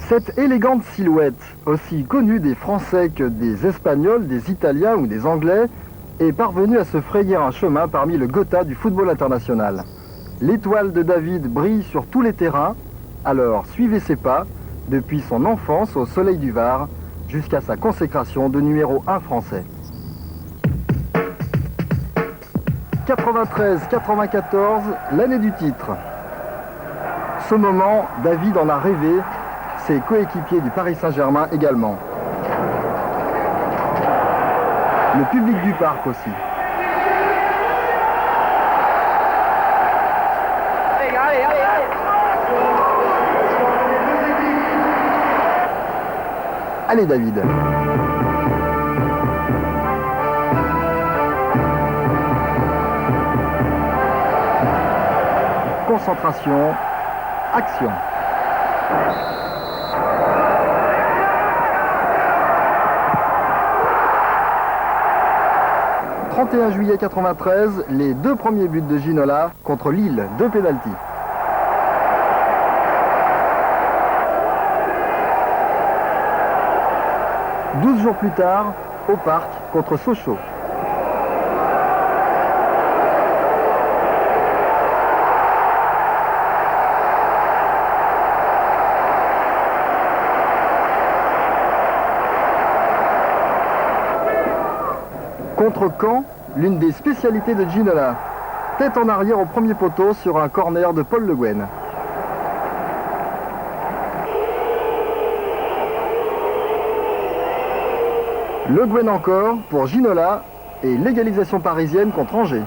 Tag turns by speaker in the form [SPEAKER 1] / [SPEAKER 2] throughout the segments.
[SPEAKER 1] Cette élégante silhouette, aussi connue des Français que des Espagnols, des Italiens ou des Anglais, est parvenue à se frayer un chemin parmi le Gotha du football international. L'étoile de David brille sur tous les terrains, alors suivez ses pas, depuis son enfance au Soleil du Var, jusqu'à sa consécration de numéro 1 français. 93-94, l'année du titre. Ce moment, David en a rêvé, ses coéquipiers du Paris Saint-Germain également. Le public du parc aussi. Allez David. Concentration, action. 31 juillet 93, les deux premiers buts de Ginola contre Lille, 2 pénaltys. « 12 jours plus tard, au parc contre Sochaux. Contre Caen, l'une des spécialités de Ginola. Tête en arrière au premier poteau sur un corner de Paul Le Guen. Le Guen encore pour Ginola et l'égalisation parisienne contre Angers.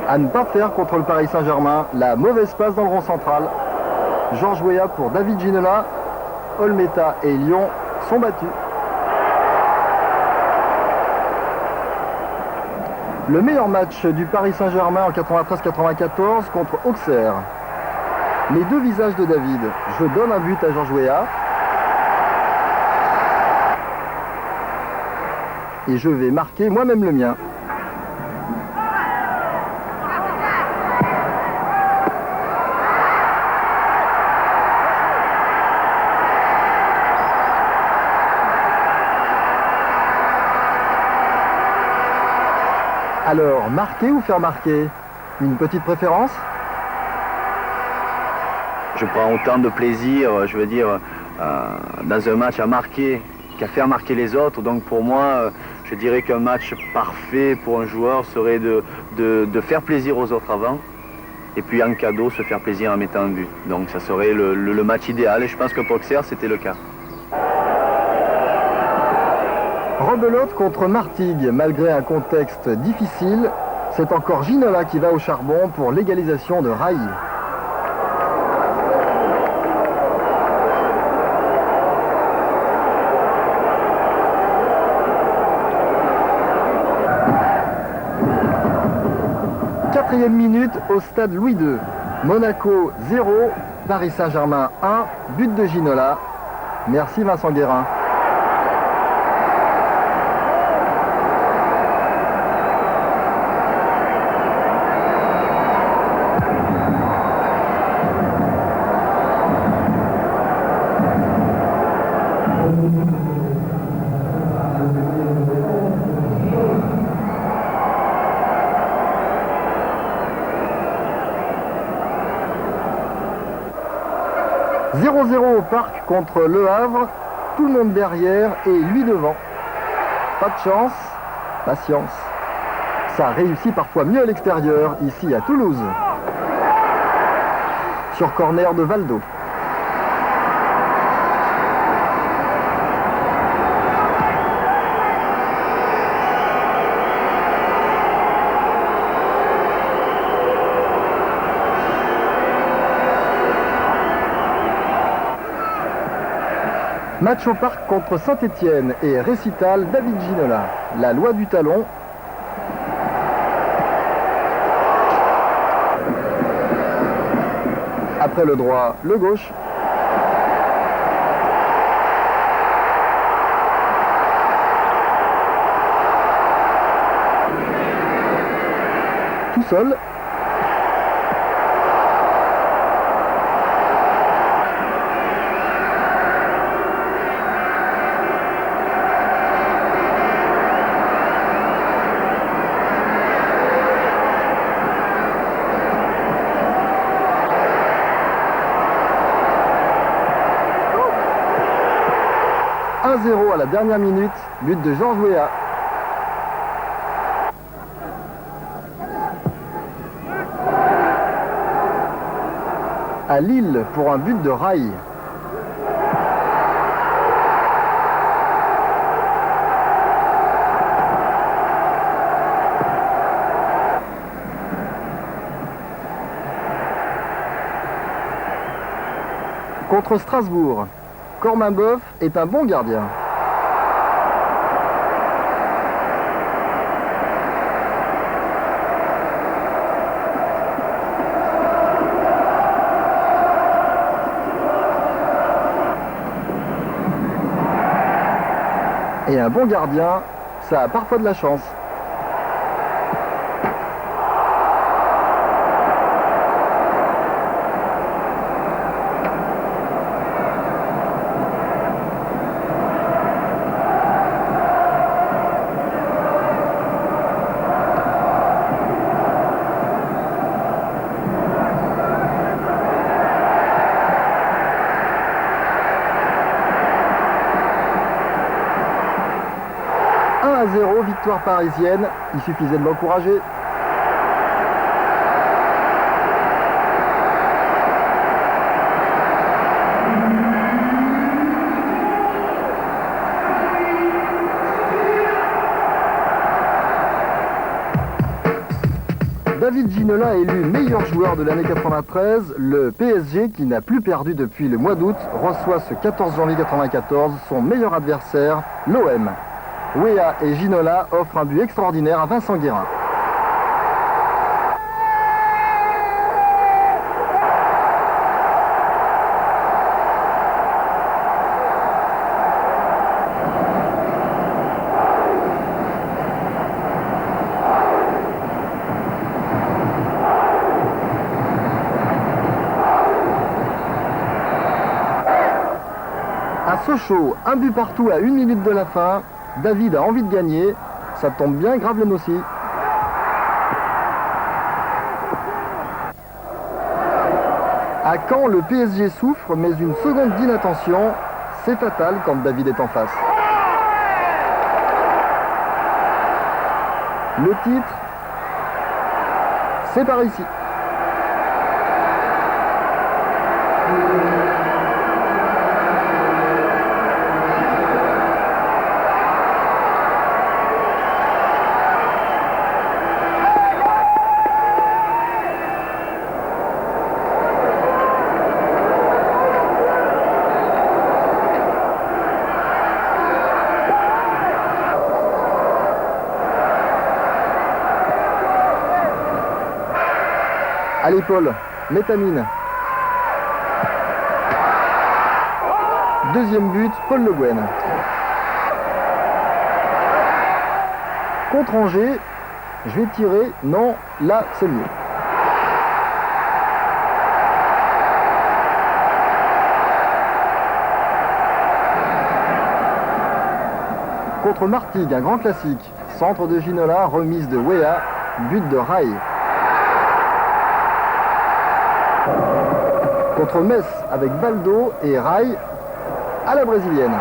[SPEAKER 1] À ne pas faire contre le Paris Saint-Germain, la mauvaise passe dans le rond central. Georges Weah pour David Ginola. Olmeta et Lyon sont battus. Le meilleur match du Paris Saint-Germain en 93-94 contre Auxerre. Les deux visages de David. Je donne un but à Georges Weah. Et je vais marquer moi-même le mien. Alors, marquer ou faire marquer? Une petite préférence?
[SPEAKER 2] Je prends autant de plaisir, je veux dire, dans un match à marquer qu'à faire marquer les autres. Donc pour moi, je dirais qu'un match parfait pour un joueur serait de faire plaisir aux autres avant. Et puis en cadeau, se faire plaisir en mettant un but. Donc ça serait le match idéal. Et je pense que pour Auxerre, c'était le cas.
[SPEAKER 1] Rebelote contre Martigues, malgré un contexte difficile, c'est encore Ginola qui va au charbon pour l'égalisation de Raï. Quatrième minute au stade Louis II. Monaco 0, Paris Saint-Germain 1, but de Ginola. Merci Vincent Guérin. « 0-0 au parc contre Le Havre, tout le monde derrière et lui devant. Pas de chance, patience. Ça réussit parfois mieux à l'extérieur, ici à Toulouse. Sur corner de Valdo. Match au parc contre Saint-Étienne et récital David Ginola. La loi du talon. Après le droit, le gauche. sous-sol. « 1-0 à la dernière minute, but de Georges Weah. À Lille pour un but de Rai. Contre Strasbourg, Corminboeuf est un bon gardien. Et un bon gardien, ça a parfois de la chance. Victoire parisienne, il suffisait de l'encourager. David Ginola est élu meilleur joueur de l'année 93. Le PSG, qui n'a plus perdu depuis le mois d'août, reçoit ce 14 janvier 94 son meilleur adversaire, l'OM. Weah et Ginola offrent un but extraordinaire à Vincent Guérin. À Sochaux, un but partout à 1 minute de la fin. David a envie de gagner, ça tombe bien, Gravelines aussi. À Caen, le PSG souffre, mais une seconde d'inattention, c'est fatal quand David est en face. Le titre, c'est par ici. À l'épaule, Métamine. Deuxième but, Paul Le Guen. Contre Angers, je vais tirer, non, là c'est mieux. Contre Martigues, un grand classique. Centre de Ginola, remise de Weah, but de Rai. Contre Metz avec Baldo et Rai à la brésilienne.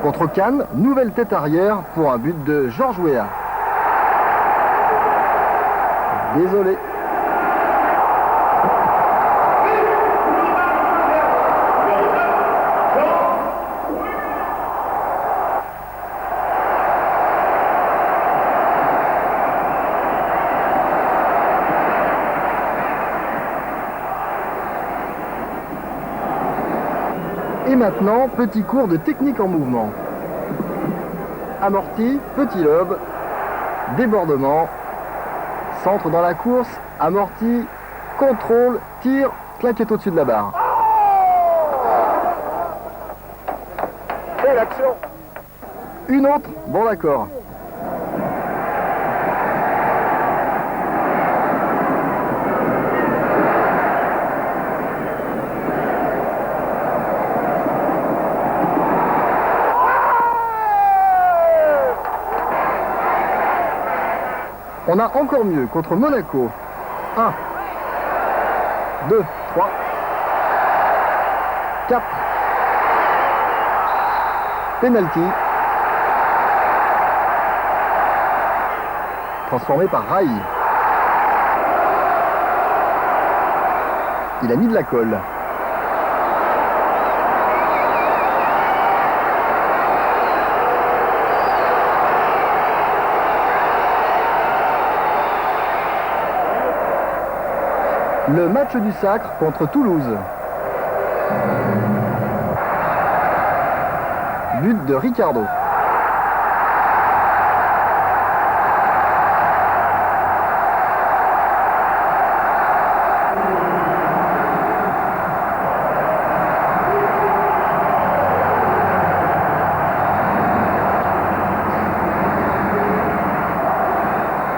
[SPEAKER 1] Contre Cannes, nouvelle tête arrière pour un but de Georges Weah. Désolé. Et maintenant, petit cours de technique en mouvement. Amorti, petit lobe, débordement, centre dans la course, amorti, contrôle, tir, claquette au-dessus de la barre. Et l'action. Une autre, bon d'accord. On a encore mieux contre Monaco. 1, 2, 3, 4. Penalty. Transformé par Rai. Il a mis de la colle. Le match du sacre contre Toulouse. But de Ricardo.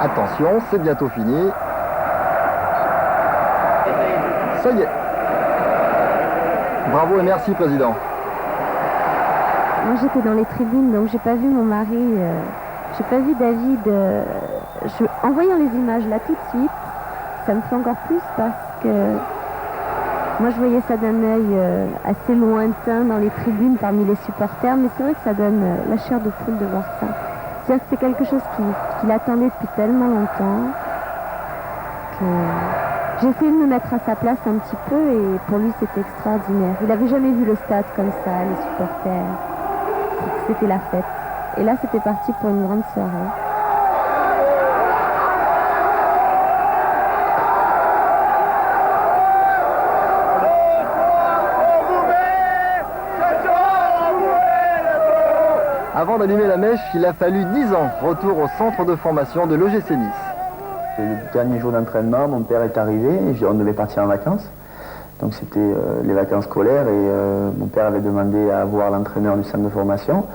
[SPEAKER 1] Attention, c'est bientôt fini. Ça y est. Bravo et merci, Président.
[SPEAKER 3] Moi, j'étais dans les tribunes, donc j'ai pas vu mon mari, j'ai pas vu David. En voyant les images là tout de suite, ça me fait encore plus parce que moi, je voyais ça d'un œil assez lointain dans les tribunes parmi les supporters, mais c'est vrai que ça donne la chair de poule de voir ça. C'est-à-dire que c'est quelque chose qu'il attendait depuis tellement longtemps que j'ai essayé de me mettre à sa place un petit peu et pour lui c'était extraordinaire. Il n'avait jamais vu le stade comme ça, les supporters. C'était la fête. Et là c'était parti pour une grande soirée.
[SPEAKER 1] Avant d'allumer la mèche, il a fallu 10 ans. Retour au centre de formation de l'OGC Nice.
[SPEAKER 2] Le dernier jour d'entraînement, mon père est arrivé et on devait partir en vacances. Donc c'était les vacances scolaires et mon père avait demandé à voir l'entraîneur du centre de formation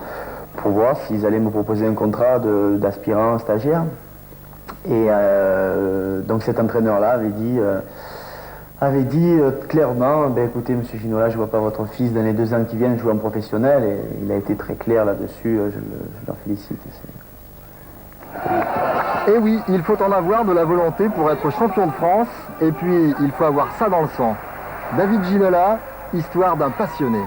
[SPEAKER 2] pour voir s'ils allaient me proposer un contrat d'aspirant stagiaire. Et donc cet entraîneur-là avait dit clairement, écoutez monsieur Ginola, je ne vois pas votre fils dans les 2 ans qui viennent jouer en professionnel, et il a été très clair là-dessus, je l'en félicite.
[SPEAKER 1] Et oui, il faut en avoir de la volonté pour être champion de France, et puis il faut avoir ça dans le sang. David Ginola, histoire d'un passionné.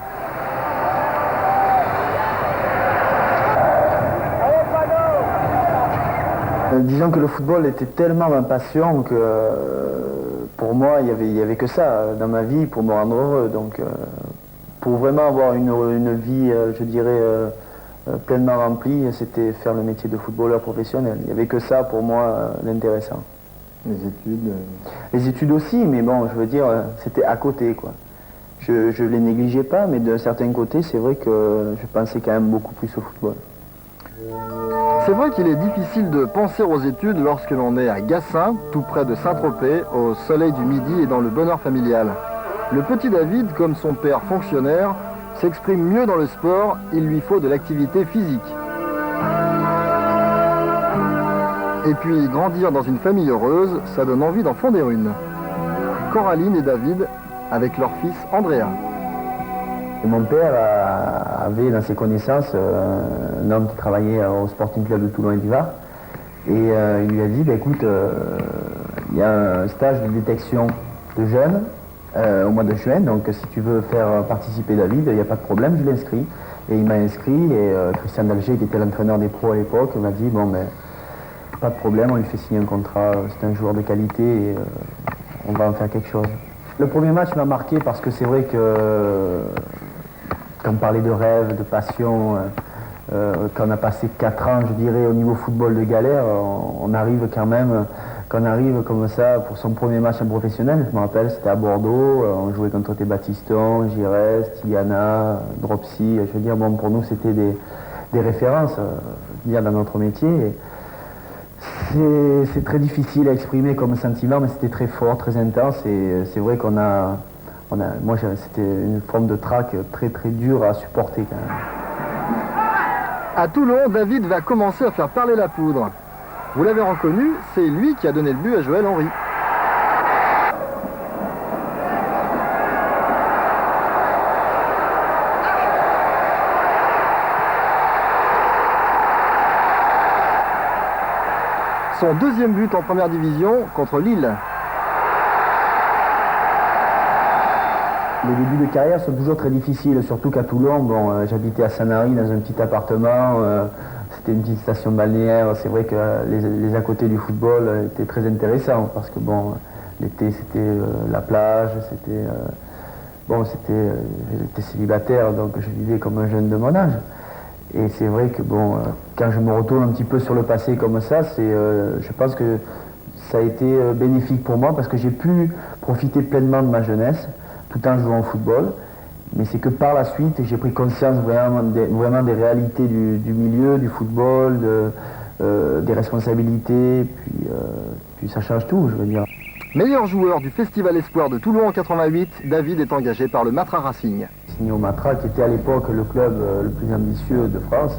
[SPEAKER 2] Disons que le football était tellement ma passion que pour moi, il y avait que ça dans ma vie pour me rendre heureux. Donc, pour vraiment avoir une vie, je dirais, pleinement remplie, c'était faire le métier de footballeur professionnel. Il n'y avait que ça pour moi d'intéressant.
[SPEAKER 1] Les études
[SPEAKER 2] Les études aussi, mais bon, je veux dire, c'était à côté, quoi. Je les négligeais pas, mais d'un certain côté, c'est vrai que je pensais quand même beaucoup plus au football.
[SPEAKER 1] C'est vrai qu'il est difficile de penser aux études lorsque l'on est à Gassin, tout près de Saint-Tropez, au soleil du midi et dans le bonheur familial. Le petit David, comme son père fonctionnaire, s'exprime mieux dans le sport, il lui faut de l'activité physique. Et puis grandir dans une famille heureuse, ça donne envie d'en fonder une. Coraline et David avec leur fils Andrea.
[SPEAKER 2] Et mon père avait dans ses connaissances un homme qui travaillait au Sporting Club de Toulon et du Var. Et il lui a dit, écoute, il y a un stage de détection de jeunes au mois de juin, donc si tu veux faire participer David, il n'y a pas de problème, je l'inscris. Et il m'a inscrit et Christian Dalger, qui était l'entraîneur des pros à l'époque, m'a dit, pas de problème, on lui fait signer un contrat, c'est un joueur de qualité et on va en faire quelque chose. Le premier match m'a marqué parce que c'est vrai que quand on parlait de rêve, de passion, quand on a passé 4 ans, je dirais, au niveau football de galère, on arrive quand même, quand on arrive comme ça pour son premier match en professionnel, je me rappelle, c'était à Bordeaux, on jouait contre Battiston, Giresse, Tigana, Dropsy, je veux dire, pour nous c'était des références, dans notre métier. C'est très difficile à exprimer comme sentiment, mais c'était très fort, très intense, et c'est vrai moi c'était une forme de trac très très dure à supporter quand même.
[SPEAKER 1] À Toulon, David va commencer à faire parler la poudre. Vous l'avez reconnu, c'est lui qui a donné le but à Joël Henry. Son deuxième but en première division contre Lille.
[SPEAKER 4] Les débuts de carrière sont toujours très difficiles, surtout qu'à Toulon, bon, j'habitais à Sanary dans un petit appartement, c'était une petite station balnéaire. C'est vrai que les à côté du football étaient très intéressants parce que bon, l'été c'était la plage, c'était j'étais célibataire, donc je vivais comme un jeune de mon âge. Et c'est vrai que bon, quand je me retourne un petit peu sur le passé comme ça, je pense que ça a été bénéfique pour moi parce que j'ai pu profiter pleinement de ma jeunesse tout en jouant au football. Mais c'est que par la suite, j'ai pris conscience vraiment des réalités du milieu, du football, des responsabilités, puis ça change tout, je veux dire.
[SPEAKER 1] Meilleur joueur du Festival Espoir de Toulon en 88, David est engagé par le Matra Racing.
[SPEAKER 4] Signé au Matra, qui était à l'époque le club le plus ambitieux de France.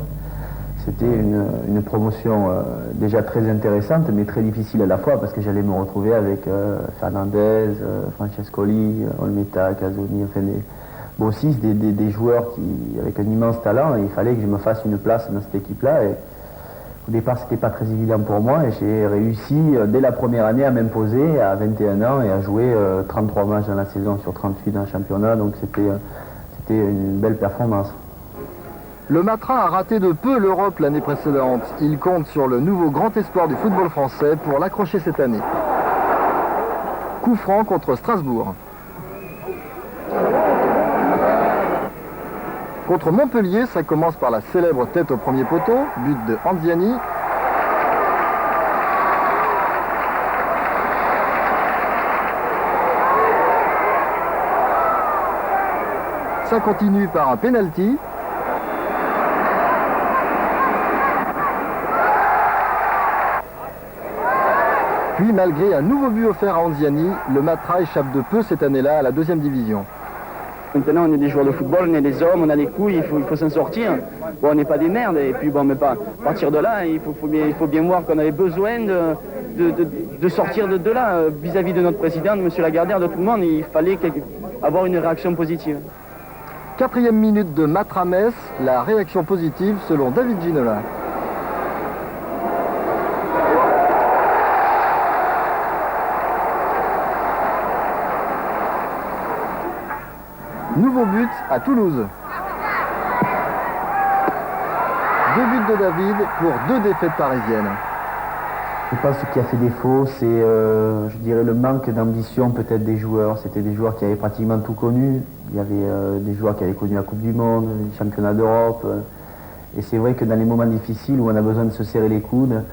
[SPEAKER 4] C'était une promotion déjà très intéressante, mais très difficile à la fois, parce que j'allais me retrouver avec Fernandez, Francescoli, Olmeta, Casoni, enfin des joueurs avec un immense talent, et il fallait que je me fasse une place dans cette équipe-là. Et au départ, c'était pas très évident pour moi, et j'ai réussi dès la première année à m'imposer à 21 ans et à jouer 33 matchs dans la saison sur 38 dans le championnat, donc c'était une belle performance.
[SPEAKER 1] Le Matra a raté de peu l'Europe l'année précédente. Il compte sur le nouveau grand espoir du football français pour l'accrocher cette année. Coup franc contre Strasbourg. Contre Montpellier, ça commence par la célèbre tête au premier poteau, but de Anziani. Ça continue par un penalty. Puis, malgré un nouveau but offert à Anziani, le Matra échappe de peu cette année-là à la deuxième division.
[SPEAKER 5] Maintenant, on est des joueurs de football, on est des hommes, on a des couilles, il faut s'en sortir. Bon, on n'est pas des merdes, et puis bon, mais pas à partir de là, il faut bien voir qu'on avait besoin de sortir de là. Vis-à-vis de notre président, de M. Lagardère, de tout le monde, il fallait avoir une réaction positive.
[SPEAKER 1] 4e minute de Matra-Metz, la réaction positive selon David Ginola. Nouveau but à Toulouse. 2 buts de David pour 2 défaites parisiennes.
[SPEAKER 4] Je pense que ce qui a fait défaut, c'est, je dirais, le manque d'ambition peut-être des joueurs. C'était des joueurs qui avaient pratiquement tout connu. Il y avait des joueurs qui avaient connu la Coupe du Monde, les championnats d'Europe. Et c'est vrai que dans les moments difficiles où on a besoin de se serrer les coudes,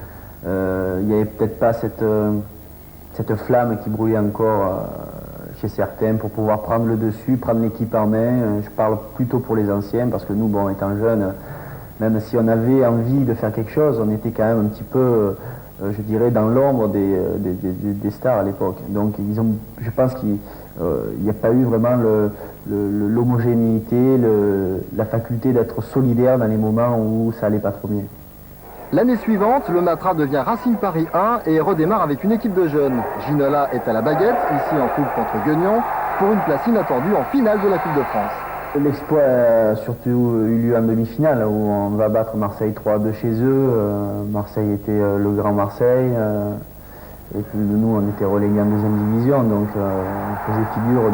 [SPEAKER 4] il n'y avait peut-être pas cette flamme qui brûlait encore chez certains pour pouvoir prendre le dessus, prendre l'équipe en main. Je parle plutôt pour les anciens parce que nous, bon, étant jeunes, même si on avait envie de faire quelque chose, on était quand même un petit peu, je dirais, dans l'ombre des stars à l'époque. Donc je pense qu'il n'y a pas eu vraiment l'homogénéité, la faculté d'être solidaire dans les moments où ça allait pas trop bien.
[SPEAKER 1] L'année suivante, le Matra devient Racing Paris 1 et redémarre avec une équipe de jeunes. Ginola est à la baguette, ici en coupe contre Guignon, pour une place inattendue en finale de la Coupe de France.
[SPEAKER 4] L'exploit a surtout eu lieu en demi-finale où on va battre Marseille 3-2 chez eux. Marseille était le grand Marseille et puis nous on était relégués en deuxième division, donc on faisait figure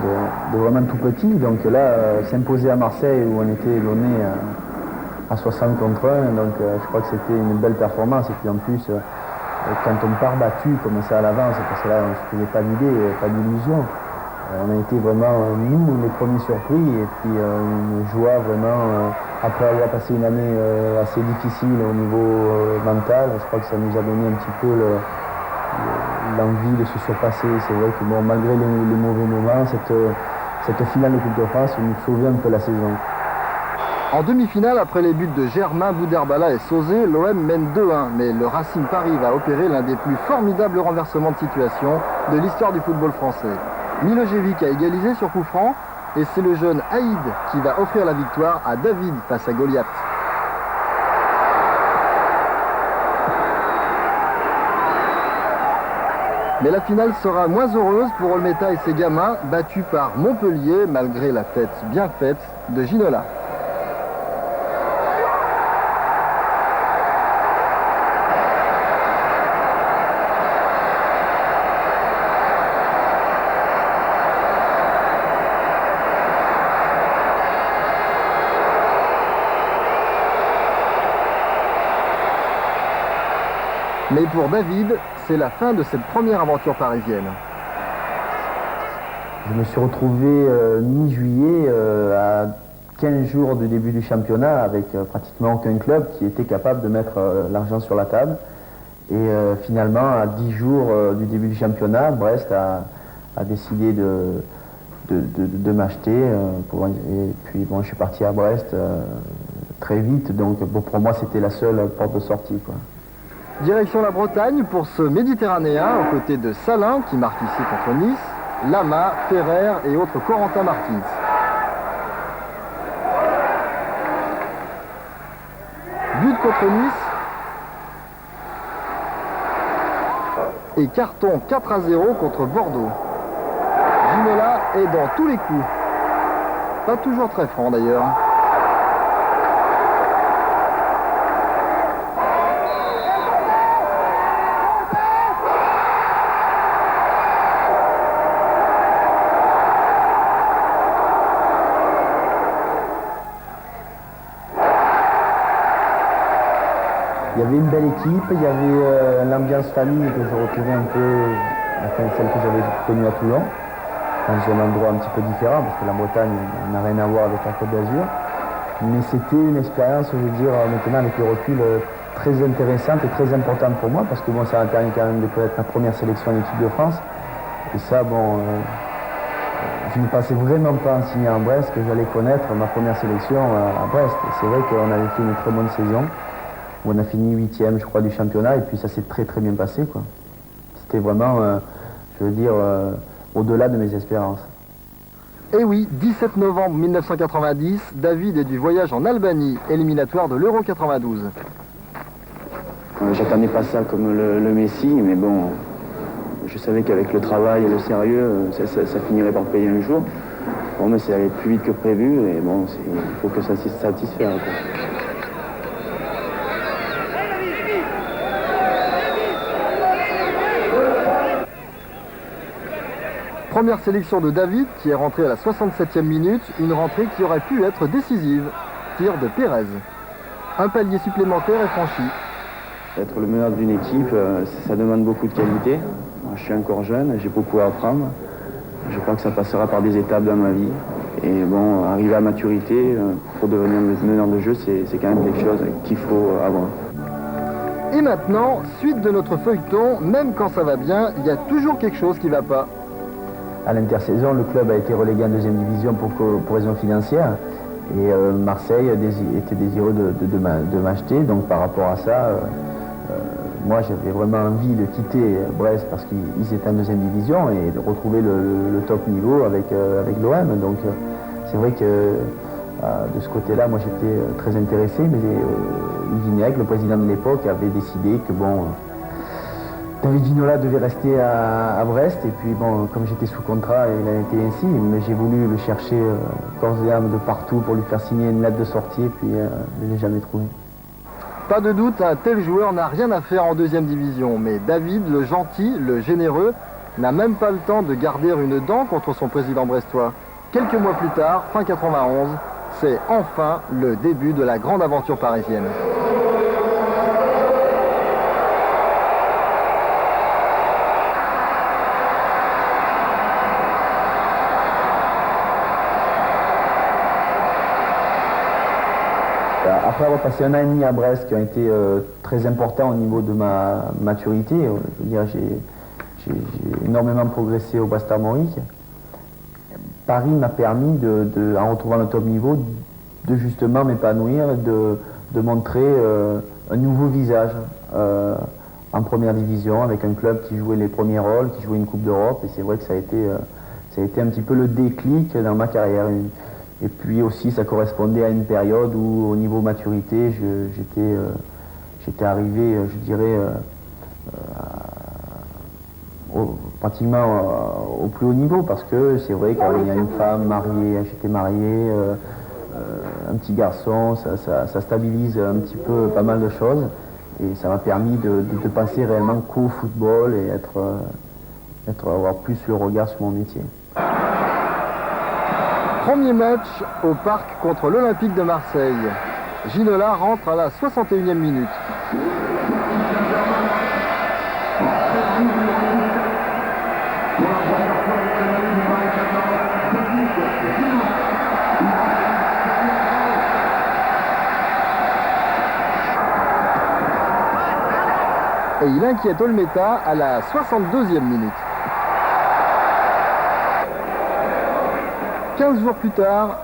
[SPEAKER 4] de vraiment tout petit. Donc là, s'imposer à Marseille où on était donné à 60 contre 1, donc je crois que c'était une belle performance. Et puis en plus, quand on part battu comme ça à l'avance, parce que là on ne se faisait pas d'idée, pas d'illusion. On a été vraiment, nous, les premiers surpris, et puis une joie vraiment, après avoir passé une année assez difficile au niveau mental, je crois que ça nous a donné un petit peu l'envie de se surpasser. C'est vrai que bon, malgré les mauvais moments, cette finale de Coupe de France nous sauvait un peu la saison.
[SPEAKER 1] En demi-finale, après les buts de Germain, Boudherbala et Sauzé, l'OM mène 2-1, mais le Racing Paris va opérer l'un des plus formidables renversements de situation de l'histoire du football français. Milojevic a égalisé sur coup franc et c'est le jeune Haïd qui va offrir la victoire à David face à Goliath. Mais la finale sera moins heureuse pour Olmeta et ses gamins, battus par Montpellier malgré la tête bien faite de Ginola. Mais pour David, c'est la fin de cette première aventure parisienne.
[SPEAKER 4] Je me suis retrouvé mi-juillet à 15 jours du début du championnat avec pratiquement aucun club qui était capable de mettre l'argent sur la table. Et finalement, à 10 jours du début du championnat, Brest a décidé de m'acheter. Et puis bon, je suis parti à Brest très vite, donc bon, pour moi c'était la seule porte de sortie, quoi.
[SPEAKER 1] Direction la Bretagne pour ce Méditerranéen, aux côtés de Salin qui marque ici contre Nice, Lama, Ferrer et autres Corentin Martins. But contre Nice et carton 4-0 contre Bordeaux. Ginola est dans tous les coups. Pas toujours très franc d'ailleurs.
[SPEAKER 4] Il y avait une belle équipe, il y avait l'ambiance famille que je retrouvais un peu, enfin celle que j'avais connue à Toulon, dans un endroit un petit peu différent, parce que la Bretagne n'a rien à voir avec la Côte d'Azur. Mais c'était une expérience, je veux dire, maintenant avec le recul, très intéressante et très importante pour moi, parce que bon, ça a permis quand même de connaître ma première sélection en équipe de France. Et ça, bon, je ne pensais vraiment pas en signer en Brest que j'allais connaître ma première sélection à Brest. Et c'est vrai qu'on avait fait une très bonne saison. On a fini 8e, je crois, du championnat, et puis ça s'est très très bien passé, quoi. C'était vraiment, je veux dire, au-delà de mes espérances.
[SPEAKER 1] Et oui, 17 novembre 1990, David est du voyage en Albanie, éliminatoire de l'Euro 92.
[SPEAKER 5] J'attendais pas ça comme le Messi, mais bon, je savais qu'avec le travail et le sérieux, ça finirait par payer un jour. Bon, mais c'est allé plus vite que prévu, et bon, il faut que ça se satisfasse, quoi.
[SPEAKER 1] Première sélection de David qui est rentré à la 67e minute, une rentrée qui aurait pu être décisive. Tir de Pérez. Un palier supplémentaire est franchi.
[SPEAKER 5] Être le meneur d'une équipe, ça demande beaucoup de qualité. Moi, je suis encore jeune, j'ai beaucoup à apprendre. Je crois que ça passera par des étapes dans ma vie. Et bon, arriver à maturité, pour devenir meneur de jeu, c'est quand même quelque chose qu'il faut avoir.
[SPEAKER 1] Et maintenant, suite de notre feuilleton, même quand ça va bien, il y a toujours quelque chose qui ne va pas.
[SPEAKER 4] À l'intersaison, le club a été relégué en deuxième division pour raisons financières. Et Marseille était désireux de m'acheter. Donc par rapport à ça, moi j'avais vraiment envie de quitter Brest parce qu'ils étaient en deuxième division et de retrouver le top niveau avec l'OM. Donc c'est vrai que de ce côté-là, moi j'étais très intéressé. Mais Vinec, le président de l'époque, avait décidé que bon... David Ginola devait rester à Brest, et puis bon, comme j'étais sous contrat, il a été ainsi, mais j'ai voulu le chercher corps et âme de partout pour lui faire signer une lettre de sortie, et puis je ne l'ai jamais trouvé.
[SPEAKER 1] Pas de doute, un tel joueur n'a rien à faire en deuxième division, mais David, le gentil, le généreux, n'a même pas le temps de garder une dent contre son président brestois. Quelques mois plus tard, fin 91, c'est enfin le début de la grande aventure parisienne.
[SPEAKER 4] Après avoir passé 1 an et demi à Brest, qui ont été très importants au niveau de ma maturité, je veux dire, j'ai énormément progressé au Brest Armorique. Paris m'a permis, en retrouvant le top niveau, de justement m'épanouir, de montrer un nouveau visage en première division, avec un club qui jouait les premiers rôles, qui jouait une Coupe d'Europe, et c'est vrai que ça a été un petit peu le déclic dans ma carrière. Et puis aussi, ça correspondait à une période où, au niveau maturité, j'étais arrivé, je dirais, pratiquement au plus haut niveau, parce que c'est vrai qu'il y a une femme mariée, j'étais marié, un petit garçon, ça stabilise un petit peu pas mal de choses, et ça m'a permis de passer réellement qu'au football et avoir plus le regard sur mon métier.
[SPEAKER 1] Premier match au Parc contre l'Olympique de Marseille. Ginola rentre à la 61e minute. Et il inquiète Olmeta à la 62e minute. 15 jours plus tard,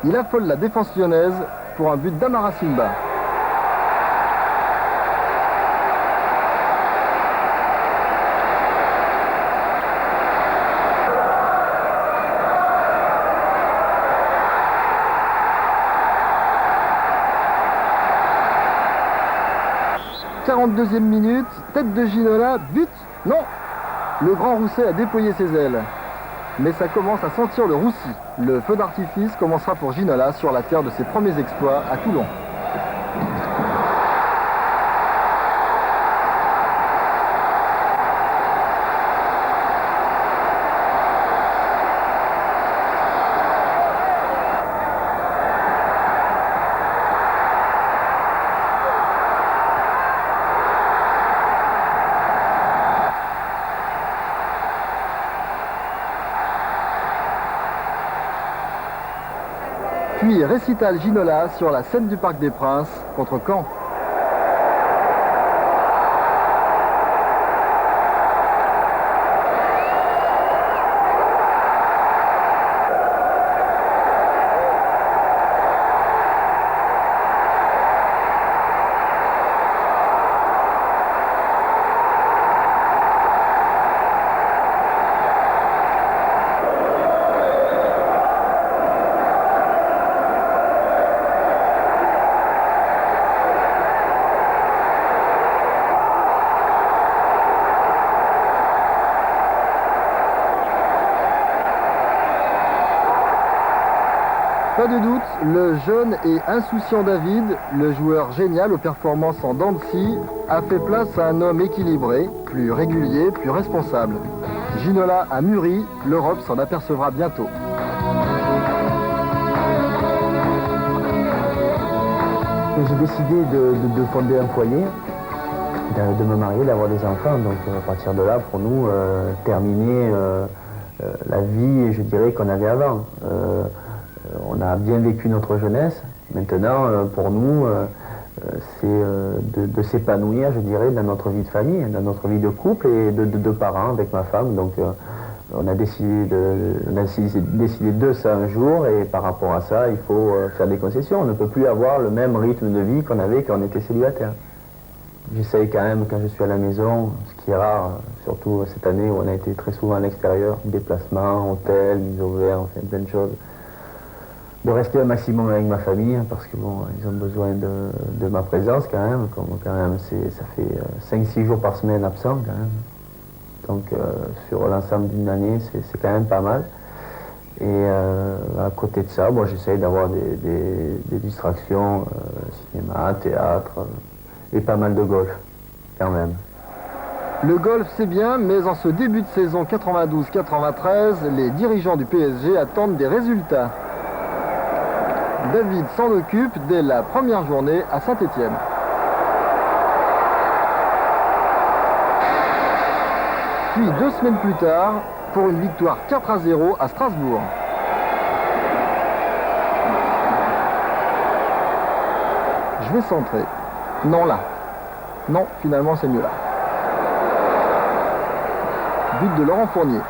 [SPEAKER 1] il affole la défense lyonnaise pour un but d'Amara Simba. « 42e minute, tête de Ginola, but, non. Le grand Rousset a déployé ses ailes. Mais ça commence à sentir le roussi. Le feu d'artifice commencera pour Ginola sur la terre de ses premiers exploits à Toulon. Puis récital Ginola sur la scène du Parc des Princes contre Caen. Pas de doute, le jeune et insouciant David, le joueur génial aux performances en dents de scie, a fait place à un homme équilibré, plus régulier, plus responsable. Ginola a mûri, l'Europe s'en apercevra bientôt.
[SPEAKER 4] J'ai décidé de fonder un foyer, de me marier, d'avoir des enfants. Donc à partir de là, pour nous, terminer la vie, je dirais, qu'on avait avant. On a bien vécu notre jeunesse. Maintenant, pour nous, c'est de s'épanouir, je dirais, dans notre vie de famille, dans notre vie de couple et de parents avec ma femme. Donc, on a décidé de ça un jour et par rapport à ça, il faut faire des concessions. On ne peut plus avoir le même rythme de vie qu'on avait quand on était célibataire. J'essaye quand même, quand je suis à la maison, ce qui est rare, surtout cette année où on a été très souvent à l'extérieur, déplacements, hôtels, mise au vert, enfin plein de choses. De rester un maximum avec ma famille, parce que bon, ils ont besoin de ma présence quand même, ça fait 5-6 jours par semaine absent quand même. Donc sur l'ensemble d'une année, c'est quand même pas mal. Et à côté de ça, bon, j'essaye d'avoir des distractions, cinéma, théâtre, et pas mal de golf, quand même.
[SPEAKER 1] Le golf c'est bien, mais en ce début de saison 92-93, les dirigeants du PSG attendent des résultats. David s'en occupe dès la première journée à Saint-Étienne. Puis 2 semaines plus tard, pour une victoire 4-0 à Strasbourg. Je vais centrer. Non là. Non, finalement c'est mieux là. But de Laurent Fournier.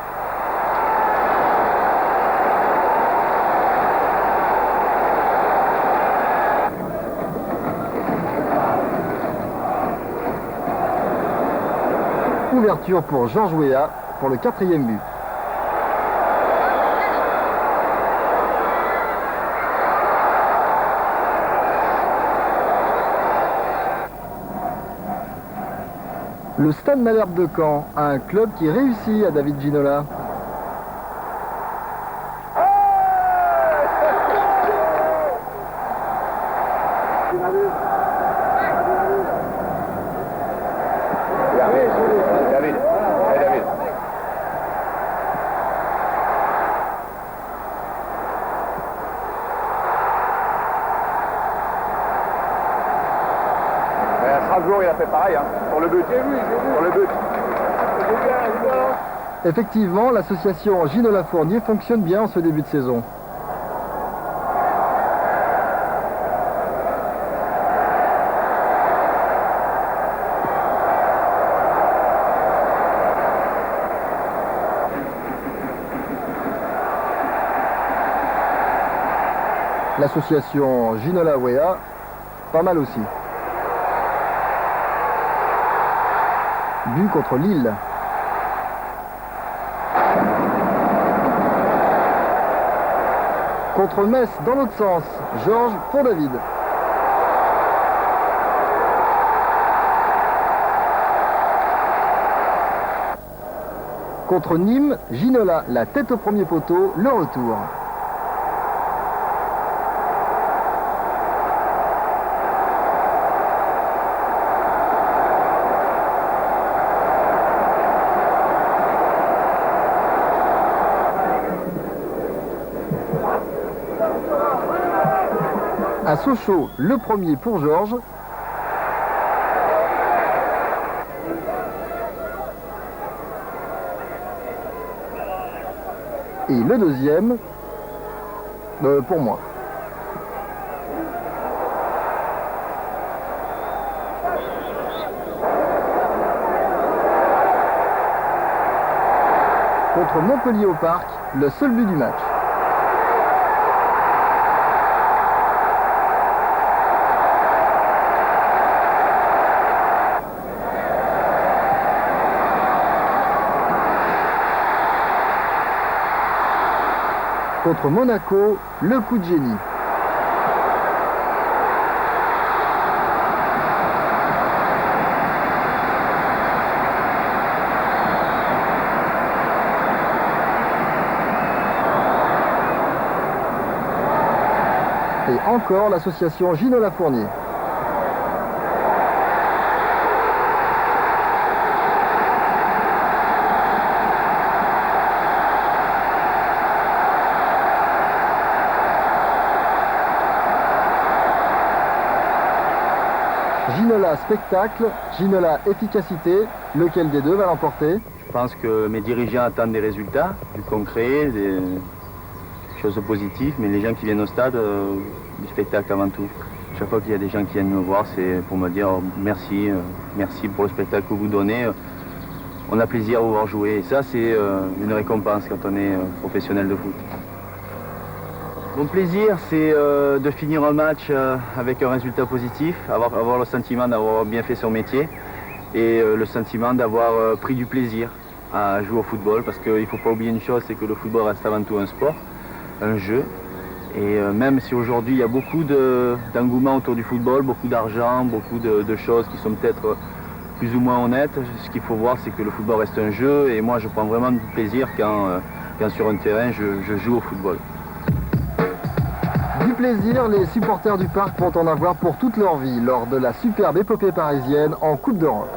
[SPEAKER 1] Ouverture pour Georges Weah pour le 4e but. Le Stade Malherbe de Caen, un club qui réussit à David Ginola.
[SPEAKER 6] Strasbourg, il a fait pareil, hein, sur le but. Sur le but.
[SPEAKER 1] Effectivement, l'association Ginola-Fournier fonctionne bien en ce début de saison. L'association Ginola-Wea, pas mal aussi. But contre Lille. Contre Metz, dans l'autre sens, Georges pour David. Contre Nîmes, Ginola, la tête au premier poteau, le retour. À Sochaux, le premier pour Georges. Et le deuxième pour moi. Contre Montpellier au Parc, le seul but du match. Contre Monaco, le coup de génie. Et encore l'association Ginola-Fournier. Ginola spectacle, Ginola efficacité, lequel des deux va l'emporter?
[SPEAKER 2] Je pense que mes dirigeants attendent des résultats, du concret, des choses positives, mais les gens qui viennent au stade, du spectacle avant tout. Chaque fois qu'il y a des gens qui viennent me voir, c'est pour me dire merci, merci pour le spectacle que vous donnez. On a plaisir à vous voir jouer et ça c'est une récompense quand on est professionnel de foot. Mon plaisir, c'est de finir un match avec un résultat positif, avoir le sentiment d'avoir bien fait son métier et le sentiment d'avoir pris du plaisir à jouer au football, parce qu'il ne faut pas oublier une chose, c'est que le football reste avant tout un sport, un jeu. Et même si aujourd'hui il y a beaucoup d'engouement autour du football, beaucoup d'argent, beaucoup de choses qui sont peut-être plus ou moins honnêtes, ce qu'il faut voir c'est que le football reste un jeu et moi je prends vraiment du plaisir quand sur un terrain je joue au football.
[SPEAKER 1] Du plaisir, les supporters du Parc vont en avoir pour toute leur vie lors de la superbe épopée parisienne en Coupe d'Europe.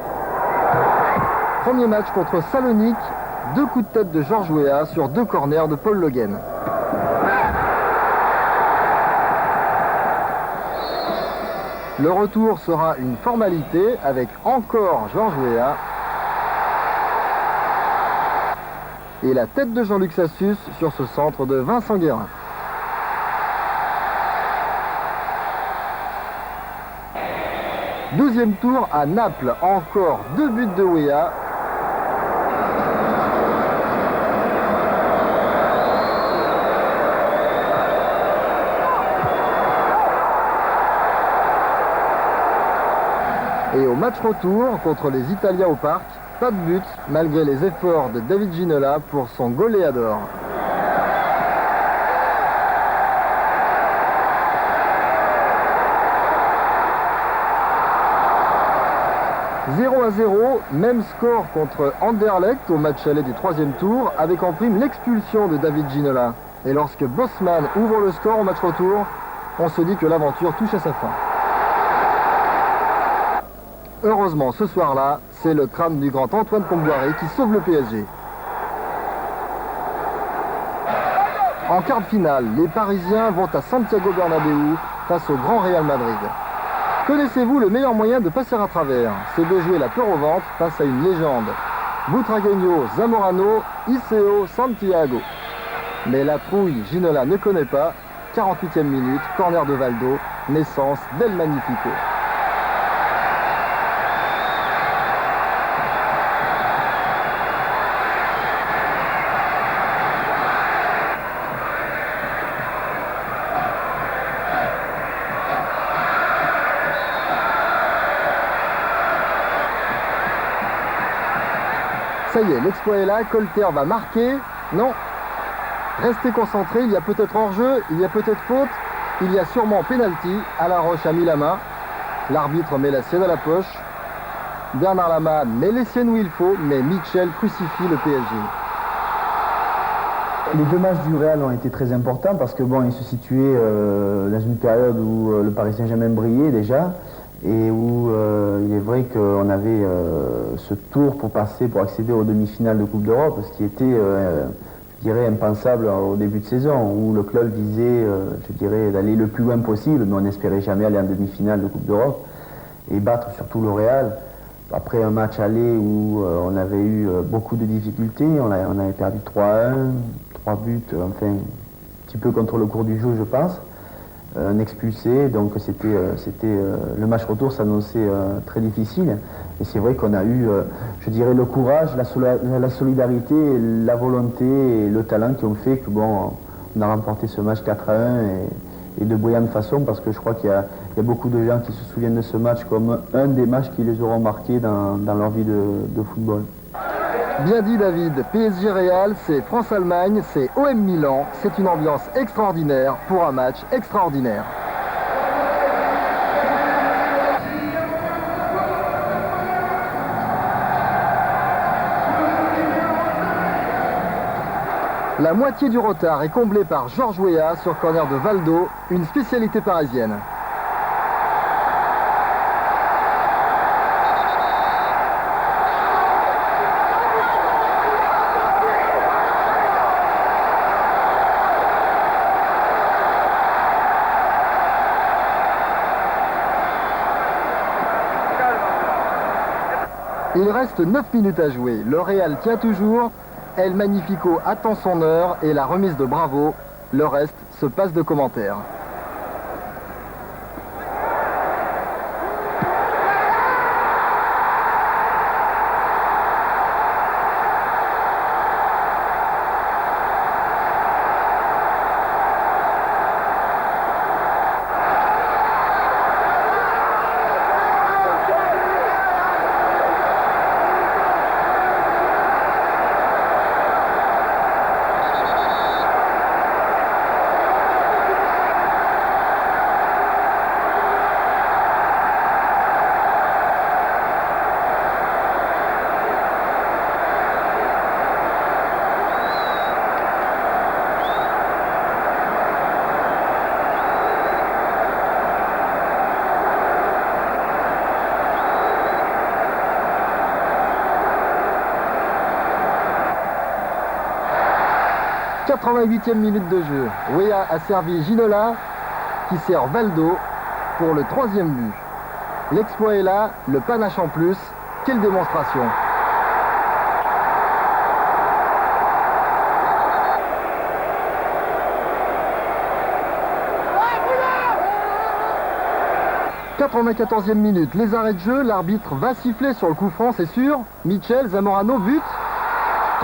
[SPEAKER 1] Premier match contre Salonique, 2 coups de tête de Georges Weah sur 2 corners de Paul Le Guen. Le retour sera une formalité avec encore Georges Weah et la tête de Jean-Luc Sassus sur ce centre de Vincent Guérin. Deuxième tour à Naples, encore 2 buts de Weah. Et au match retour contre les Italiens au Parc, pas de but malgré les efforts de David Ginola pour son goléador. « 0-0, même score contre Anderlecht au match aller du 3e tour, avec en prime l'expulsion de David Ginola. Et lorsque Bosman ouvre le score au match retour, on se dit que l'aventure touche à sa fin. Heureusement, ce soir-là, c'est le crâne du grand Antoine Kombouaré qui sauve le PSG. En quart de finale, les Parisiens vont à Santiago Bernabéu face au grand Real Madrid. Connaissez-vous le meilleur moyen de passer à travers? C'est de jouer la peur au ventre face à une légende. Butragueño, Zamorano, Iseo, Santiago. Mais la trouille, Ginola ne connaît pas. 48e minute, corner de Valdo, naissance d'El Magnifico. Ça y est, l'exploit est là, Colter va marquer. Non. Restez concentrés, il y a peut-être hors-jeu, il y a peut-être faute, il y a sûrement pénalty. Alain Roche a mis la main. L'arbitre met la sienne à la poche. Bernard Lama met les siennes où il faut, mais Mitchell crucifie le PSG.
[SPEAKER 4] Les deux matchs du Real ont été très importants parce que bon, ils se situaient dans une période où le Paris Saint-Germain brillait déjà et où il est vrai qu'on avait ce tour pour accéder aux demi-finales de Coupe d'Europe, ce qui était, je dirais, impensable au début de saison, où le club visait, je dirais, d'aller le plus loin possible, mais on n'espérait jamais aller en demi-finale de Coupe d'Europe et battre surtout le Real. Après un match aller où on avait eu beaucoup de difficultés, on avait perdu 3-1, 3 buts, enfin, un petit peu contre le cours du jeu, je pense, un expulsé, donc c'était le match retour s'annonçait très difficile. Et c'est vrai qu'on a eu, je dirais, le courage, la solidarité, la volonté et le talent qui ont fait que bon, on a remporté ce match 4-1 et de brillante façon, parce que je crois qu'il y a beaucoup de gens qui se souviennent de ce match comme un des matchs qui les auront marqués dans leur vie de football.
[SPEAKER 1] Bien dit David, PSG Real, c'est France-Allemagne, c'est OM Milan, c'est une ambiance extraordinaire pour un match extraordinaire. La moitié du retard est comblée par Georges Weah sur corner de Valdo, une spécialité parisienne. Il reste 9 minutes à jouer. Le Real tient toujours. El Magnifico attend son heure et la remise de Bravo. Le reste se passe de commentaires. « 88e minute de jeu. Weah a servi Ginola qui sert Valdo pour le 3e but. L'exploit est là, le panache en plus. Quelle démonstration! « 94e minute, les arrêts de jeu, l'arbitre va siffler sur le coup franc, c'est sûr. Mitchell, Zamorano, but.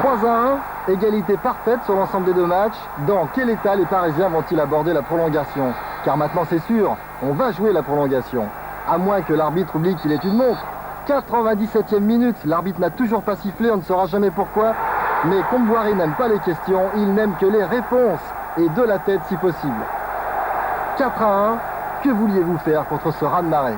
[SPEAKER 1] 3-1, égalité parfaite sur l'ensemble des deux matchs. Dans quel état les Parisiens vont-ils aborder la prolongation? Car maintenant c'est sûr, on va jouer la prolongation. À moins que l'arbitre oublie qu'il est une montre. 97e minute, l'arbitre n'a toujours pas sifflé, on ne saura jamais pourquoi. Mais Comboiré n'aime pas les questions, il n'aime que les réponses. Et de la tête si possible. 4-1, que vouliez-vous faire contre ce raz-de-marée?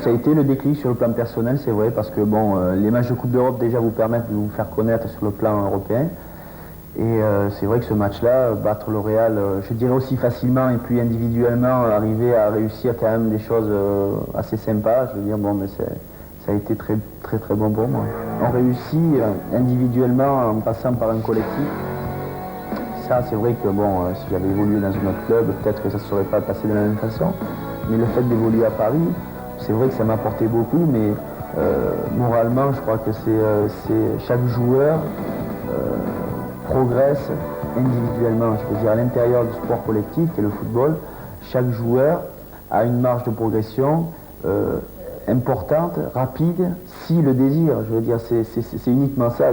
[SPEAKER 4] Ça a été le déclic sur le plan personnel, c'est vrai, parce que bon, les matchs de Coupe d'Europe déjà vous permettent de vous faire connaître sur le plan européen. Et c'est vrai que ce match-là, battre le Real, je dirais aussi facilement et puis individuellement, arriver à réussir quand même des choses assez sympas, je veux dire, bon, mais ça a été très très bon pour moi. On réussit individuellement en passant par un collectif. Ça, c'est vrai que bon, si j'avais évolué dans un autre club, peut-être que ça ne serait pas passé de la même façon. Mais le fait d'évoluer à Paris, c'est vrai que ça m'a apporté beaucoup, mais moralement, je crois que chaque joueur progresse individuellement. Je veux dire, à l'intérieur du sport collectif, qui est le football, chaque joueur a une marge de progression importante, rapide, s'il le désire. Je veux dire, c'est uniquement ça.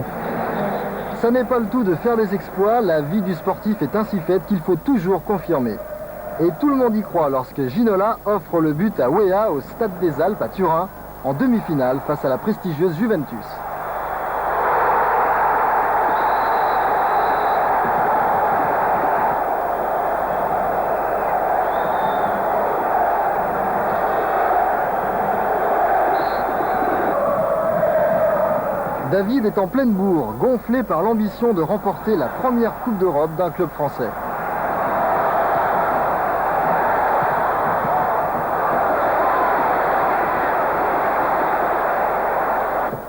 [SPEAKER 1] Ça n'est pas le tout de faire des exploits, la vie du sportif est ainsi faite qu'il faut toujours confirmer. Et tout le monde y croit lorsque Ginola offre le but à Weah au Stade des Alpes à Turin, en demi-finale face à la prestigieuse Juventus. David est en pleine bourre, gonflé par l'ambition de remporter la première Coupe d'Europe d'un club français.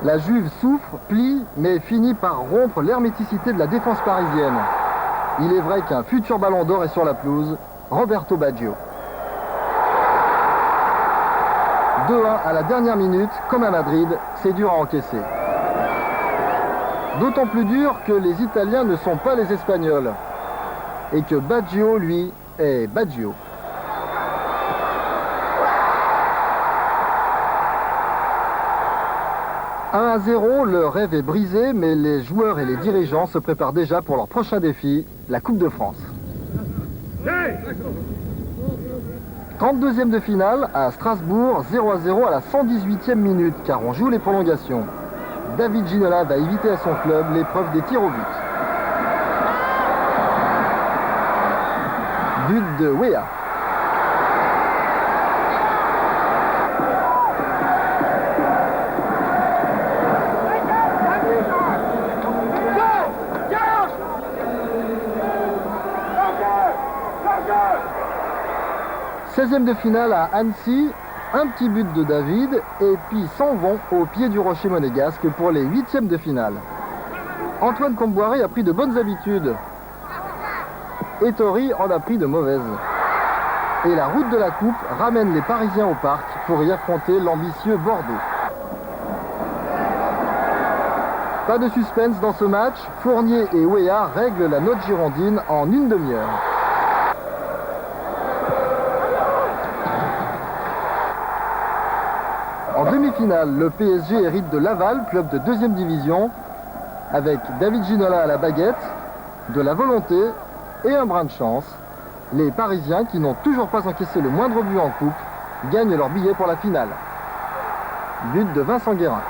[SPEAKER 1] La Juve souffre, plie, mais finit par rompre l'herméticité de la défense parisienne. Il est vrai qu'un futur ballon d'or est sur la pelouse, Roberto Baggio. 2-1 à la dernière minute, comme à Madrid, c'est dur à encaisser. D'autant plus dur que les Italiens ne sont pas les Espagnols et que Baggio, lui, est Baggio. « 1-0, le rêve est brisé, mais les joueurs et les dirigeants se préparent déjà pour leur prochain défi, la Coupe de France. 32e de finale à Strasbourg, 0-0 à la 118e minute, car on joue les prolongations. David Ginola va éviter à son club l'épreuve des tirs au but. But de Weah. « 16e de finale à Annecy, un petit but de David et puis s'en vont au pied du rocher monégasque pour les 8e de finale. Antoine Comboiré a pris de bonnes habitudes et Tori en a pris de mauvaises. Et la route de la coupe ramène les Parisiens au parc pour y affronter l'ambitieux Bordeaux. Pas de suspense dans ce match, Fournier et Weah règlent la note girondine en une demi-heure. En demi-finale, le PSG hérite de Laval, club de 2e division, avec David Ginola à la baguette, de la volonté et un brin de chance. Les Parisiens, qui n'ont toujours pas encaissé le moindre but en coupe, gagnent leur billet pour la finale. But de Vincent Guérin.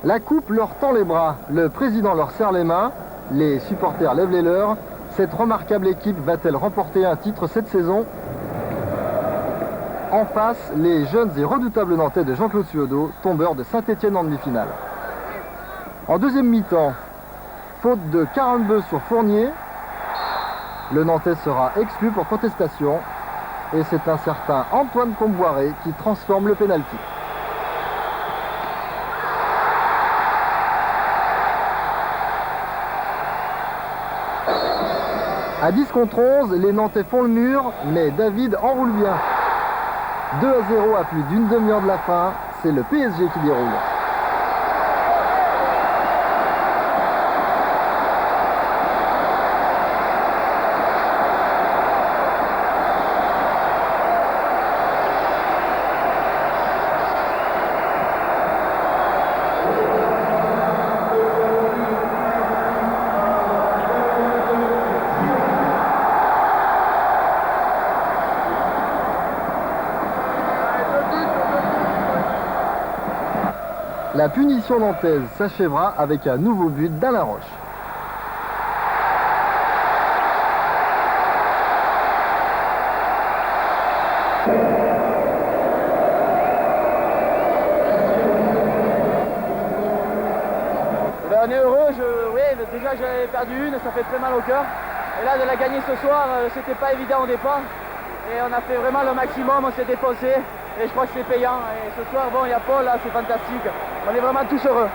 [SPEAKER 1] La coupe leur tend les bras, le président leur serre les mains, les supporters lèvent les leurs. Cette remarquable équipe va-t-elle remporter un titre cette saison ? En face, les jeunes et redoutables Nantais de Jean-Claude Suodo, tombeurs de Saint-Étienne en demi-finale. En deuxième mi-temps, faute de Carambeau sur Fournier, le Nantais sera exclu pour contestation et c'est un certain Antoine Comboiré qui transforme le pénalty. À 10 contre 11, les Nantais font le mur, mais David enroule bien. 2-0 à plus d'une demi-heure de la fin, c'est le PSG qui déroule. La punition nantaise s'achèvera avec un nouveau but d'Alain Roche.
[SPEAKER 5] On est heureux, déjà j'avais perdu une, ça fait très mal au cœur. Et là de la gagner ce soir, c'était pas évident au départ. Et on a fait vraiment le maximum, on s'est défoncé. Et je crois que c'est payant. Et ce soir, bon, il y a Paul, là, c'est fantastique. On est vraiment tous heureux.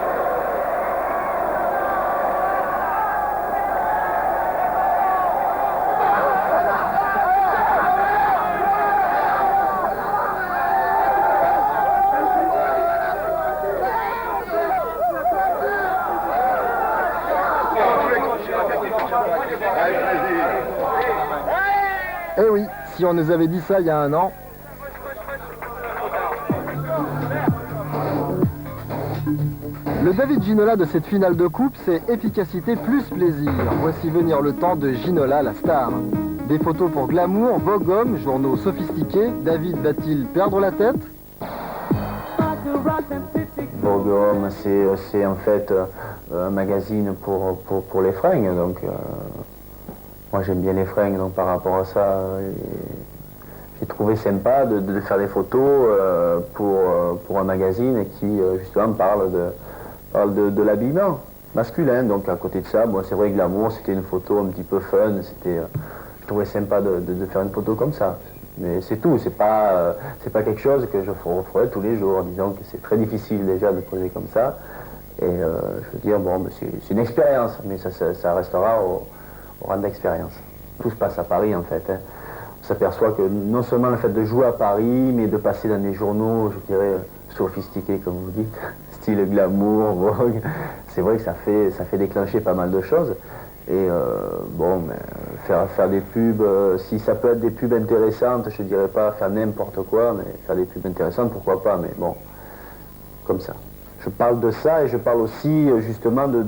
[SPEAKER 1] Eh oui, si on nous avait dit ça il y a un an. Le David Ginola de cette finale de coupe, c'est efficacité plus plaisir. Voici venir le temps de Ginola, la star. Des photos pour Glamour, Vogue Homme, journaux sophistiqués. David va-t-il perdre la tête?
[SPEAKER 4] Vogue Homme, c'est en fait un magazine pour les fringues. Donc, moi j'aime bien les fringues, donc par rapport à ça, j'ai trouvé sympa de faire des photos pour un magazine qui justement parle de l'habillement masculin. Donc à côté de ça, bon, c'est vrai que Glamour, c'était une photo un petit peu fun, je trouvais sympa de faire une photo comme ça. Mais c'est tout, c'est pas quelque chose que je ferais tous les jours. Disons que c'est très difficile déjà de poser comme ça. Et je veux dire, bon, c'est une expérience, mais ça restera au rang d'expérience. Tout se passe à Paris en fait. Hein. On s'aperçoit que non seulement le fait de jouer à Paris, mais de passer dans des journaux, je dirais, sophistiqués comme vous dites, style Glamour, Vogue, c'est vrai que ça fait déclencher pas mal de choses. Et bon, mais faire des pubs, si ça peut être des pubs intéressantes, je dirais pas faire n'importe quoi, mais faire des pubs intéressantes, pourquoi pas, mais bon, comme ça. Je parle de ça et je parle aussi justement de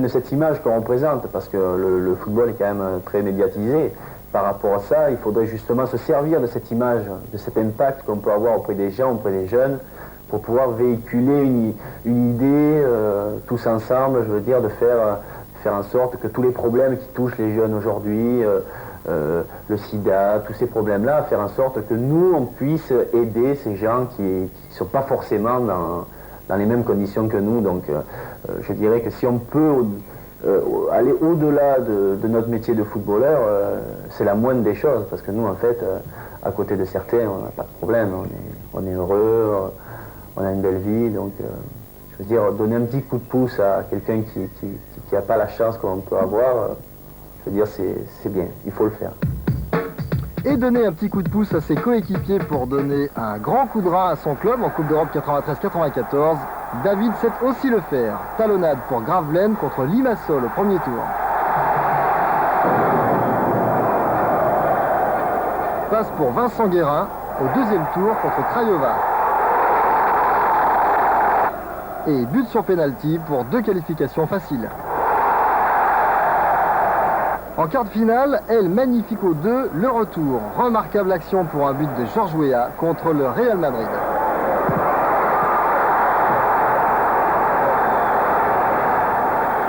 [SPEAKER 4] cette image qu'on représente, parce que le football est quand même très médiatisé. Par rapport à ça, il faudrait justement se servir de cette image, de cet impact qu'on peut avoir auprès des gens, auprès des jeunes, pour pouvoir véhiculer une idée, tous ensemble, je veux dire, de faire en sorte que tous les problèmes qui touchent les jeunes aujourd'hui, le sida, tous ces problèmes-là, faire en sorte que nous, on puisse aider ces gens qui ne sont pas forcément dans les mêmes conditions que nous. Donc je dirais que si on peut aller au-delà de notre métier de footballeur, c'est la moindre des choses, parce que nous, en fait, à côté de certains, on n'a pas de problème, on est heureux, on a une belle vie, donc je veux dire, donner un petit coup de pouce à quelqu'un qui n'a pas la chance qu'on peut avoir, je veux dire, c'est bien, il faut le faire.
[SPEAKER 1] Et donner un petit coup de pouce à ses coéquipiers pour donner un grand coup de rein à son club en Coupe d'Europe 93-94, David sait aussi le faire. Talonnade pour Gravelines contre Limassol au premier tour. Passe pour Vincent Guérin au deuxième tour contre Craiova. Et but sur pénalty pour 2 qualifications faciles. En quart de finale, El Magnifico 2, le retour. Remarquable action pour un but de Georges Weah contre le Real Madrid.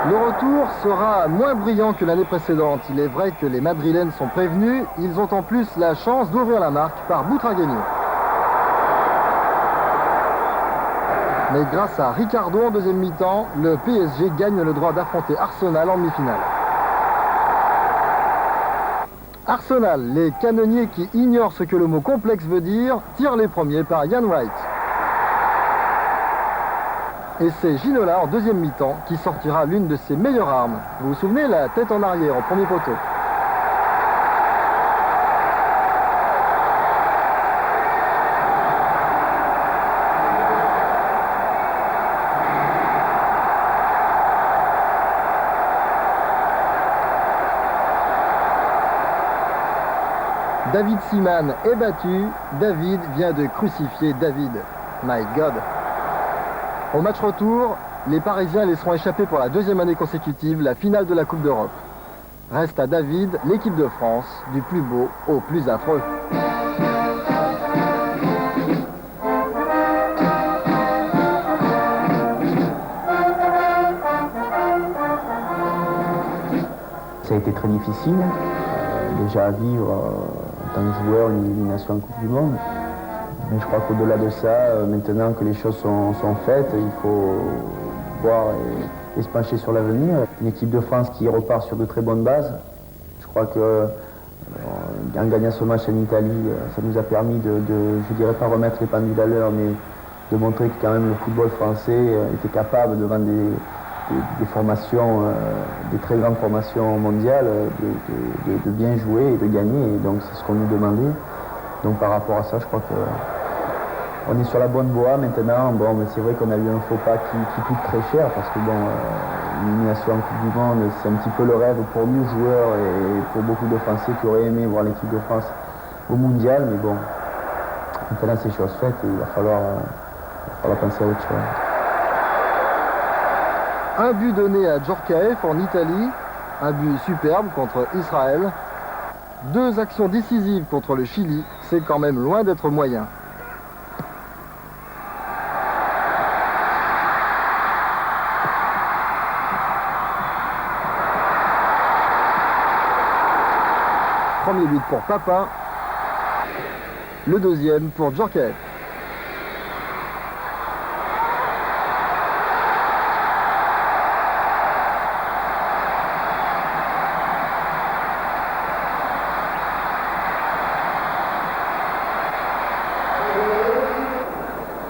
[SPEAKER 1] Le retour sera moins brillant que l'année précédente. Il est vrai que les Madrilènes sont prévenus. Ils ont en plus la chance d'ouvrir la marque par Boutragueño. Mais grâce à Ricardo en deuxième mi-temps, le PSG gagne le droit d'affronter Arsenal en demi-finale. Arsenal, les canonniers qui ignorent ce que le mot complexe veut dire, tirent les premiers par Ian Wright. Et c'est Ginola en deuxième mi-temps qui sortira l'une de ses meilleures armes. Vous vous souvenez, la tête en arrière au premier poteau. David Seaman est battu, David vient de crucifier David. My God. Au match retour, les Parisiens laisseront échapper pour la deuxième année consécutive la finale de la Coupe d'Europe. Reste à David l'équipe de France, du plus beau au plus affreux.
[SPEAKER 4] Ça a été très difficile, déjà à vivre en tant que joueur une élimination en Coupe du Monde. Mais je crois qu'au-delà de ça, maintenant que les choses sont faites, il faut voir et se pencher sur l'avenir. Une équipe de France qui repart sur de très bonnes bases. Je crois que en gagnant ce match en Italie, ça nous a permis je dirais pas remettre les pendules à l'heure, mais de montrer que quand même le football français était capable devant des formations, des très grandes formations mondiales, de bien jouer et de gagner. Et donc c'est ce qu'on nous demandait. Donc par rapport à ça, je crois qu'on est sur la bonne voie maintenant. Bon, mais c'est vrai qu'on a eu un faux pas qui coûte très cher parce que bon, l'élimination en Coupe du Monde, c'est un petit peu le rêve pour nous joueurs et pour beaucoup de Français qui auraient aimé voir l'équipe de France au Mondial. Mais bon, maintenant c'est chose faite et il va falloir penser à autre chose.
[SPEAKER 1] Un but donné à Djorkaeff en Italie, un but superbe contre Israël. 2 actions décisives contre le Chili, c'est quand même loin d'être moyen. Premier but pour Papin, le deuxième pour Djorkaeff.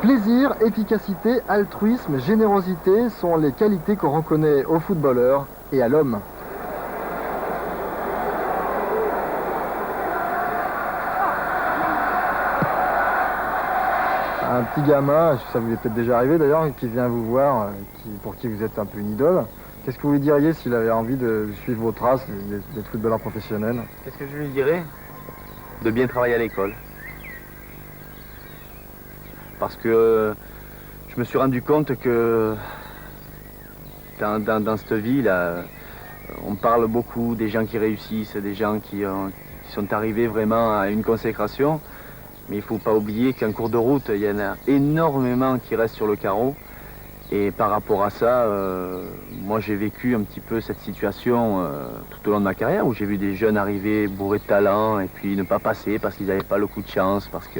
[SPEAKER 1] Plaisir, efficacité, altruisme, générosité sont les qualités qu'on reconnaît aux footballeurs et à l'homme. Un petit gamin, ça vous est peut-être déjà arrivé d'ailleurs, qui vient vous voir, pour qui vous êtes un peu une idole. Qu'est-ce que vous lui diriez s'il avait envie de suivre vos traces, d'être footballeur professionnel?
[SPEAKER 2] Qu'est-ce que je lui dirais? De bien travailler à l'école. Parce que je me suis rendu compte que dans cette vie-là, on parle beaucoup des gens qui réussissent, des gens qui sont arrivés vraiment à une consécration. Mais il ne faut pas oublier qu'en cours de route, il y en a énormément qui restent sur le carreau. Et par rapport à ça, moi j'ai vécu un petit peu cette situation tout au long de ma carrière où j'ai vu des jeunes arriver bourrés de talent et puis ne pas passer parce qu'ils n'avaient pas le coup de chance, parce que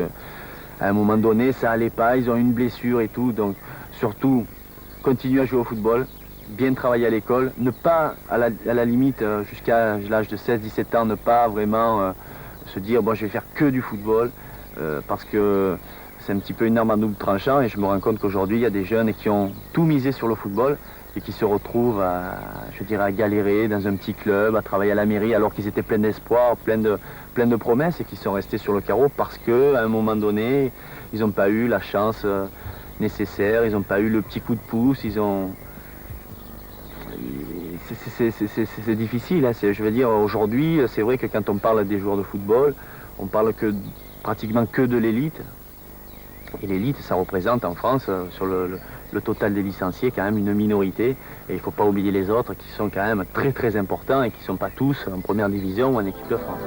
[SPEAKER 2] à un moment donné, ça allait pas, ils ont une blessure et tout. Donc, surtout, continuer à jouer au football, bien travailler à l'école, ne pas, à la limite, jusqu'à l'âge de 16-17 ans, ne pas vraiment se dire, bon, je vais faire que du football, parce que c'est un petit peu une arme à double tranchant. Et je me rends compte qu'aujourd'hui, il y a des jeunes qui ont tout misé sur le football et qui se retrouvent à galérer dans un petit club, à travailler à la mairie, alors qu'ils étaient pleins d'espoir, pleins de promesses et qui sont restés sur le carreau parce qu'à un moment donné, ils n'ont pas eu la chance nécessaire, ils n'ont pas eu le petit coup de pouce, c'est difficile, hein. Je veux dire, aujourd'hui, c'est vrai que quand on parle des joueurs de football, on parle pratiquement que de l'élite. Et l'élite, ça représente en France, sur le total des licenciés, quand même une minorité. Et il ne faut pas oublier les autres qui sont quand même très très importants et qui ne sont pas tous en première division ou en équipe de France.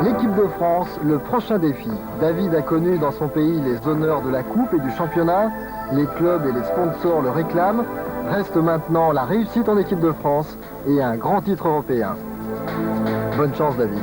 [SPEAKER 1] L'équipe de France, le prochain défi. David a connu dans son pays les honneurs de la coupe et du championnat. Les clubs et les sponsors le réclament. Reste maintenant la réussite en équipe de France et un grand titre européen. Bonne chance David.